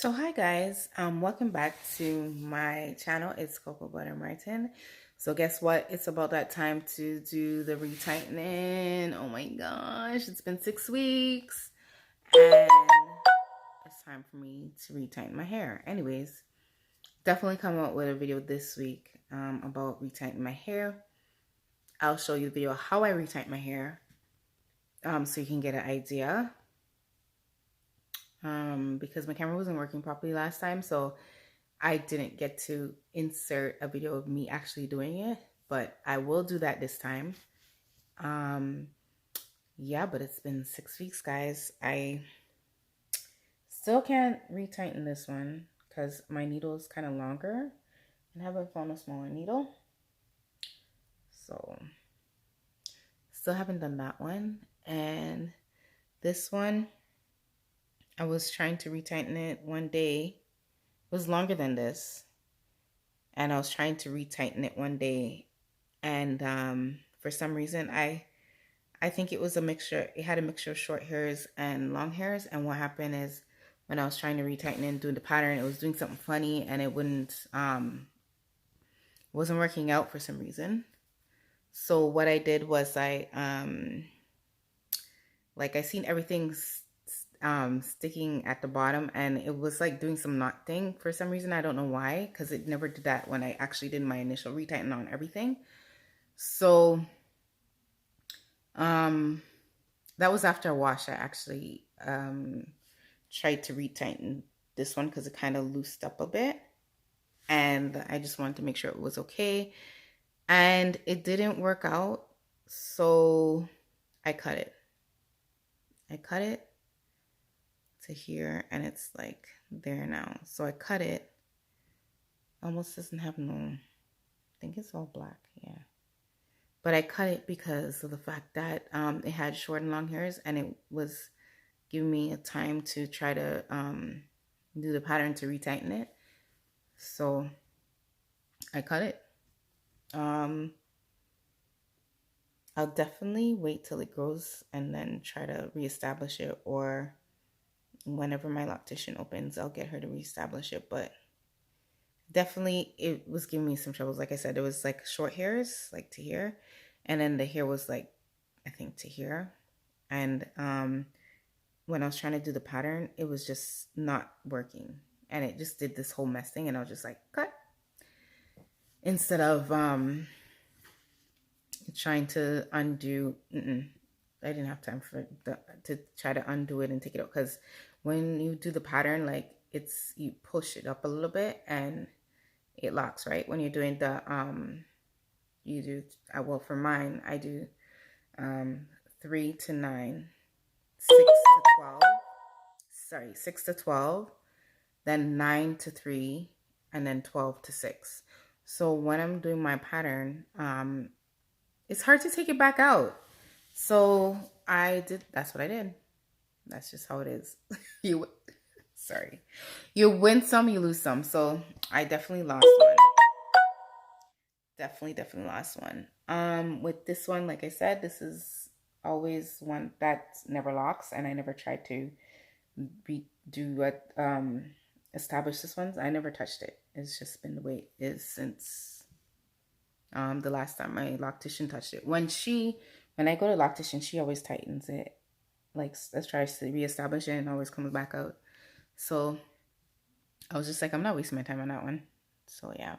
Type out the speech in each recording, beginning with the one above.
So hi guys, welcome back to my channel. It's CocoaButterMartin. So guess what? It's about that time to do the retightening. Oh my gosh, it's been 6 weeks and it's time for me to retighten my hair. Anyways, definitely come out with a video this week about retightening my hair. I'll show you the video how I retighten my hair so you can get an idea. Because my camera wasn't working properly last time, so I didn't get to insert a video of me actually doing it, but I will do that this time. Yeah, but it's been 6 weeks, guys. I still can't retighten this one because my needle is kind of longer and I haven't found a smaller needle. So still haven't done that one. And this one, I was trying to retighten it one day. It was longer than this. And I was trying to retighten it one day. And for some reason, I think it was a mixture. It had a mixture of short hairs and long hairs. And what happened is when I was trying to retighten it and do the pattern, it was doing something funny and it wasn't working out for some reason. So what I did was I seen everything sticking at the bottom, and it was like doing some knot thing for some reason. I don't know why, because it never did that when I actually did my initial retighten on everything. So that was after a wash. I actually tried to retighten this one because it kind of loosed up a bit, and I just wanted to make sure it was okay, and it didn't work out. So I cut it to here, and it's like there now. So I cut it. Almost doesn't have no, I think it's all black, yeah. But I cut it because of the fact that it had short and long hairs, and it was giving me a time to try to do the pattern to retighten it. So I cut it. I'll definitely wait till it grows and then try to reestablish it, or whenever my loctician opens, I'll get her to reestablish it. But definitely it was giving me some troubles. Like I said, it was like short hairs, like to here, and then the hair was like, I think to here. And when I was trying to do the pattern, it was just not working, and it just did this whole mess thing, and I was just like, cut, instead of trying to undo. I didn't have time to try to undo it and take it out, because when you do the pattern, like you push it up a little bit and it locks, right? When you're doing the you do well, for mine I do 3 to 9, 6 to 12, 6 to 12, then 9 to 3, and then 12 to 6. So when I'm doing my pattern, it's hard to take it back out. So that's what I did. That's just how it is. You win some, you lose some. So I definitely lost one. Definitely lost one. With this one, like I said, this is always one that never locks, and I never tried to establish this one. I never touched it. It's just been the way it is since the last time my loctician touched it. When I go to loctician, she always tightens it. Like, let's try to reestablish it, and always comes back out. So I was just like, I'm not wasting my time on that one. So yeah.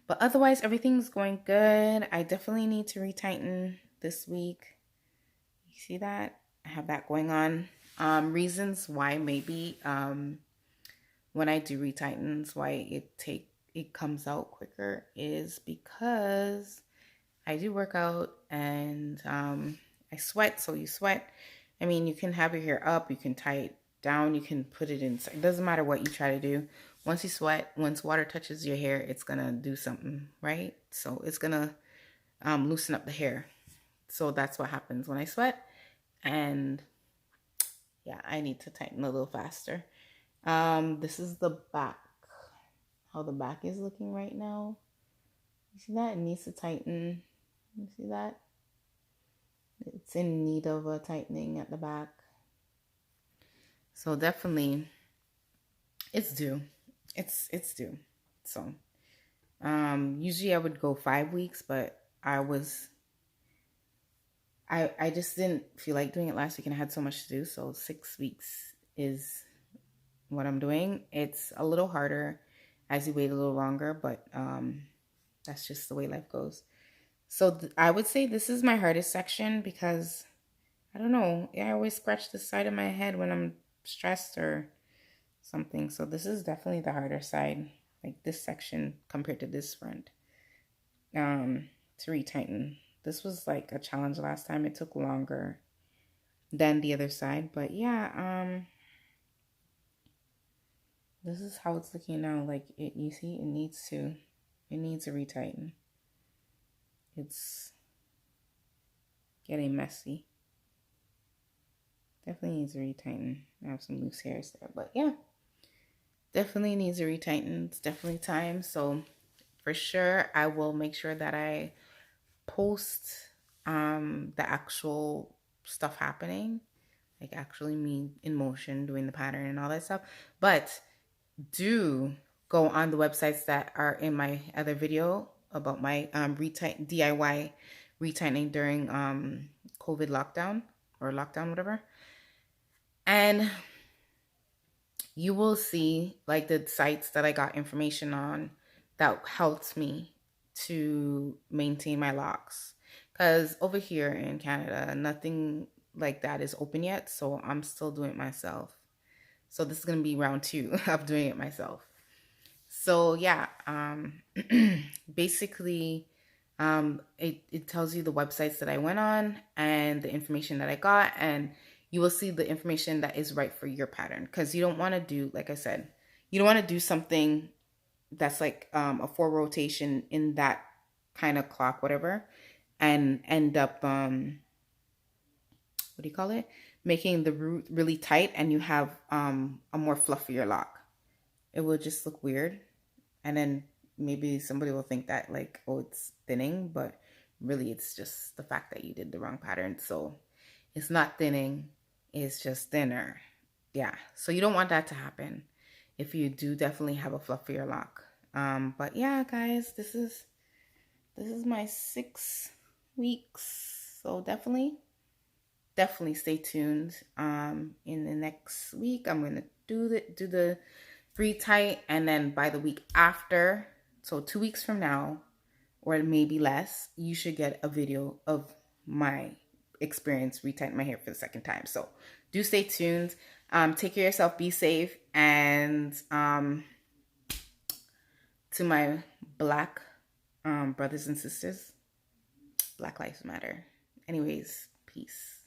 But otherwise, everything's going good. I definitely need to retighten this week. You see that? I have that going on. Reasons why maybe when I do retightens, why it comes out quicker is because I do work out, and I sweat. So you sweat. I mean, you can have your hair up, you can tie it down, you can put it inside. It doesn't matter what you try to do. Once you sweat, once water touches your hair, it's gonna do something, right? So it's gonna loosen up the hair. So that's what happens when I sweat. And yeah, I need to tighten a little faster. This is the back, how the back is looking right now. You see that? It needs to tighten. You see that? It's in need of a tightening at the back. So definitely It's due. It's due. So usually I would go 5 weeks, but I just didn't feel like doing it last week and I had so much to do. So 6 weeks is what I'm doing. It's a little harder as you wait a little longer, but that's just the way life goes. So I would say this is my hardest section because I don't know. I always scratch the side of my head when I'm stressed or something. So this is definitely the harder side, like this section compared to this front. To retighten. This was like a challenge last time. It took longer than the other side, but yeah, this is how it's looking now. Like you see, it needs to retighten. It's getting messy. Definitely needs to retighten. I have some loose hairs there, but yeah, definitely needs to retighten. It's definitely time. So for sure, I will make sure that I post the actual stuff happening, like actually me in motion doing the pattern and all that stuff. But do go on the websites that are in my other video about my DIY retightening during COVID lockdown or lockdown, whatever. And you will see like the sites that I got information on that helped me to maintain my locks. Because over here in Canada, nothing like that is open yet. So I'm still doing it myself. So this is going to be round 2 of doing it myself. So yeah, basically, it tells you the websites that I went on and the information that I got, and you will see the information that is right for your pattern. Because you don't want to do, like I said, you don't want to do something that's like a 4 rotation in that kind of clock, whatever, and end up what do you call it? Making the root really tight, and you have a more fluffier lock. It will just look weird. And then maybe somebody will think that like, oh, it's thinning, but really it's just the fact that you did the wrong pattern. So it's not thinning, it's just thinner. Yeah, so you don't want that to happen if you do definitely have a fluffier lock. But yeah, guys, this is my 6 weeks. So definitely stay tuned. In the next week, I'm gonna do the retight, and then by the week after, so 2 weeks from now, or maybe less, you should get a video of my experience retightening my hair for the second time. So do stay tuned. Take care of yourself, be safe, and to my black brothers and sisters, Black Lives Matter. Anyways, peace.